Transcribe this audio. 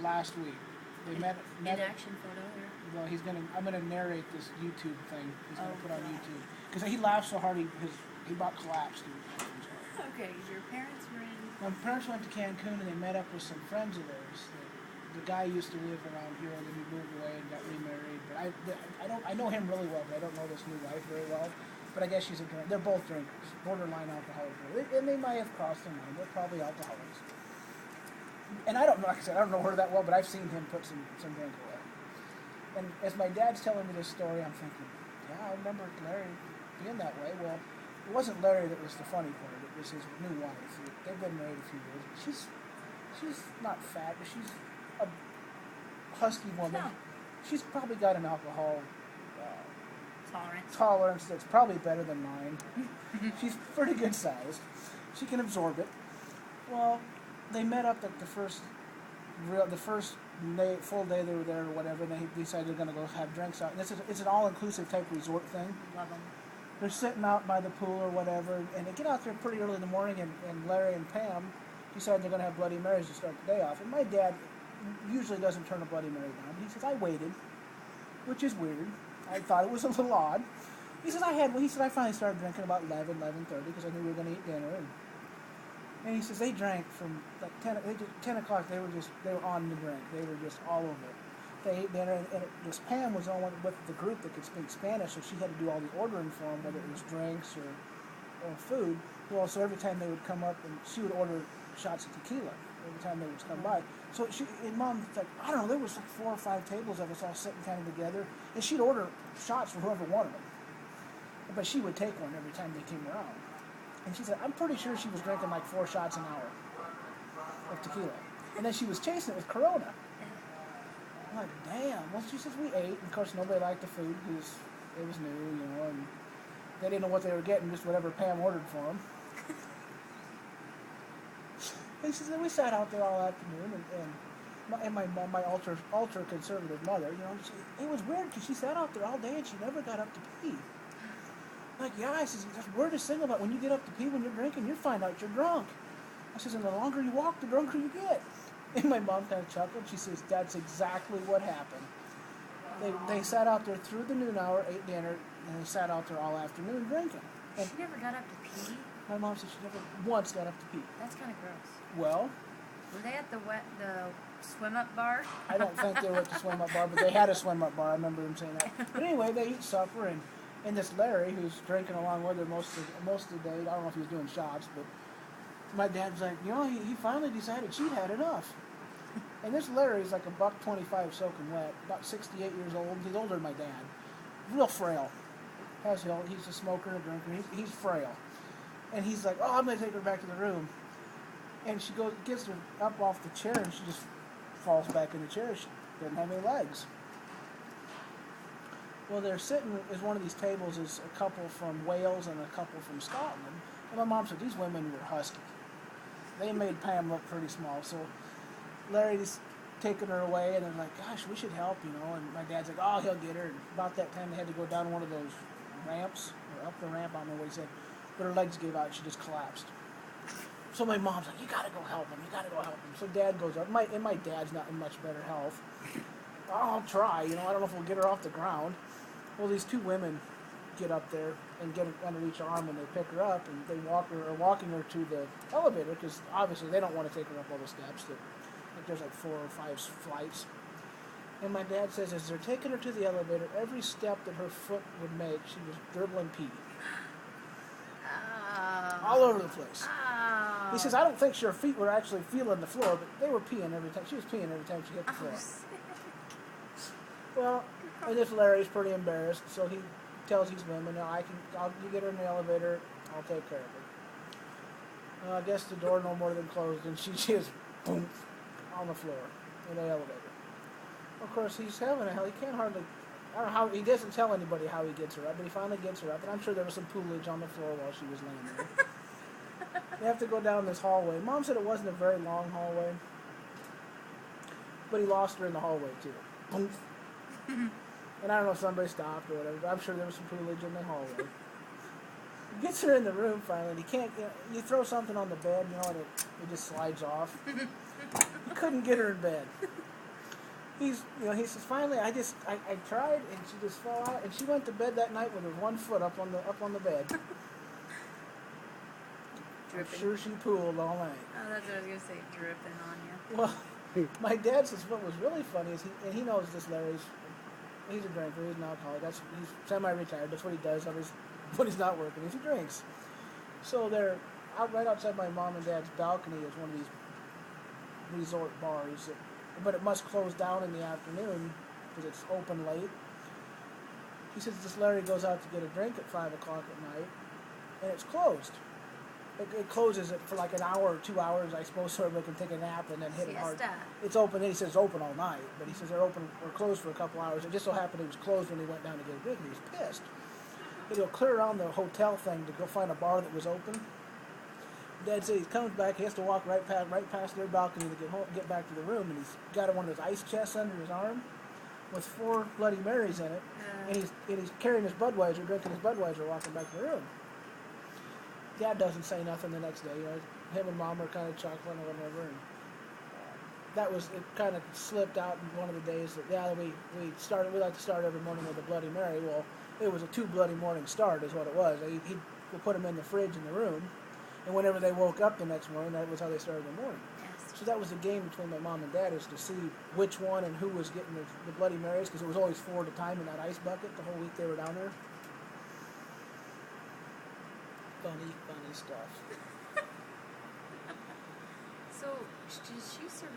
last week. They met in action photo. Or? Well, I'm gonna narrate this YouTube thing. He's gonna put on God. YouTube because he laughed so hard he about collapsed. Okay, your parents were in. My parents went to Cancun and they met up with some friends of theirs. The guy used to live around here, and then he moved away and got remarried. But I know him really well, but I don't know this new wife very well. But I guess she's a drinker. They're both drinkers, borderline alcoholics, and they might have crossed their mind. They're probably alcoholics. And I don't know, like I said, I don't know her that well, but I've seen him put some drink away. And as my dad's telling me this story, I'm thinking, yeah, I remember Larry being that way. Well, it wasn't Larry that was the funny part. It was his new wife. They've been married a few years. She's not fat, but she's a husky woman. No. She's probably got an alcohol Tolerance that's probably better than mine. She's pretty good sized. She can absorb it. Well, they met up at the first full day they were there or whatever, and they decided they're going to go have drinks out. And it's an all-inclusive type resort thing. Love them. They're sitting out by the pool or whatever, and they get out there pretty early in the morning, and Larry and Pam decide they're going to have Bloody Marys to start the day off. And my dad usually doesn't turn a Bloody Mary down, but he says, I waited, which is weird. I thought it was a little odd. He says, I finally started drinking about 11:30 because I knew we were going to eat dinner. And he says, they drank from like 10 o'clock, they were on the drink. They were just all over it. They ate dinner, and this Pam was the only one with the group that could speak Spanish, so she had to do all the ordering for them, whether it was drinks or food. Well, so every time they would come up, and she would order shots of tequila every time they would come by. So Mom's like, I don't know, there was like 4 or 5 tables of us all sitting kind of together, and she'd order shots for whoever wanted them. But she would take one every time they came around. And she said, I'm pretty sure she was drinking like 4 shots an hour of tequila. And then she was chasing it with Corona. I'm like, damn. Well, she says we ate. And of course, nobody liked the food because it was new, and they didn't know what they were getting, just whatever Pam ordered for them. And she said, we sat out there all afternoon, and my mom, my ultra conservative mother, it was weird because she sat out there all day and she never got up to pee. Like, yeah, I says, there's word to sing about when you get up to pee when you're drinking, you find out you're drunk. I says, and the longer you walk, the drunker you get. And my mom kind of chuckled. She says, that's exactly what happened. They sat out there through the noon hour, ate dinner, and they sat out there all afternoon drinking. And she never got up to pee? My mom said she never once got up to pee. That's kind of gross. Well, were they at the swim-up bar? I don't think they were at the swim-up bar, but they had a swim-up bar. I remember them saying that. But anyway, they eat supper, and this Larry, who's drinking along with her most of the day, I don't know if he was doing shots, but my dad's like, he finally decided she'd had enough. And this Larry's like $1.25 soaking wet, about 68 years old. He's older than my dad. Real frail. He's a smoker and a drinker. He's frail. And he's like, I'm going to take her back to the room. And she gets her up off the chair, and she just falls back in the chair. She doesn't have any legs. Well, they're sitting as one of these tables is a couple from Wales and a couple from Scotland. And my mom said these women were husky. They made Pam look pretty small. So Larry's taking her away, and they're like, gosh, we should help, And my dad's like, he'll get her. And about that time, they had to go down one of those ramps, or up the ramp, I don't know what he said. But her legs gave out, and she just collapsed. So my mom's like, you gotta go help him. So Dad goes up. My dad's not in much better health. I'll try, I don't know if we'll get her off the ground. Well, these 2 women get up there and get under each arm, and they pick her up, and they walking her to the elevator, because obviously they don't want to take her up all the steps. There's like 4 or 5 flights. And my dad says, as they're taking her to the elevator, every step that her foot would make, she was dribbling pee. All over the place. He says, I don't think her feet were actually feeling the floor, but they were peeing every time. She was peeing every time she hit the floor. Well, and this Larry's pretty embarrassed, so he tells these women, you get her in the elevator, I'll take care of her. I guess the door no more than closed, and she just, boom, on the floor in the elevator. Of course, he's having a hell. He can't hardly, I don't know how, he doesn't tell anybody how he gets her up, but he finally gets her up, and I'm sure there was some poolage on the floor while she was laying there. They have to go down this hallway. Mom said it wasn't a very long hallway, but he lost her in the hallway, too. Boom. And I don't know if somebody stopped or whatever, but I'm sure there was some poolage in the hallway. He gets her in the room finally, and he can't, you throw something on the bed, and it just slides off. He couldn't get her in bed. he says, finally, I tried, and she just fell out, and she went to bed that night with her one foot up on the bed. I'm Dripping. sure she pooled all night. Oh, that's what I was gonna say. Dripping on you. Well, my dad says what was really funny is he knows this Larry's. He's a drinker. He's an alcoholic. He's semi-retired. That's what he does when he's not working. Is he drinks. So they're right outside my mom and dad's balcony is one of these resort bars, but it must close down in the afternoon because it's open late. He says this Larry goes out to get a drink at 5 o'clock at night, and it's closed. It closes it for like an hour or 2 hours, I suppose, so everybody can take a nap and then hit it hard. Siesta. It's open. He says it's open all night, but he says they're open or closed for a couple hours. It just so happened it was closed when he went down to get a drink, and he was pissed. He'll clear around the hotel thing to go find a bar that was open. Dad said he comes back. He has to walk right past their balcony to get back to the room, and he's got one of those ice chests under his arm with 4 Bloody Marys in it, and he's carrying his Budweiser, drinking his Budweiser, walking back to the room. Dad doesn't say nothing the next day. Him and Mom are kind of chuckling or whatever, and it kind of slipped out in one of the days that we like to start every morning with a Bloody Mary. Well, it was a 2 bloody morning start is what it was. We'll put them in the fridge in the room, and whenever they woke up the next morning, that was how they started the morning. Yes. So that was the game between my mom and dad, is to see which one and who was getting the Bloody Marys, because it was always 4 at a time in that ice bucket the whole week they were down there. Funny stuff. So, did she survive?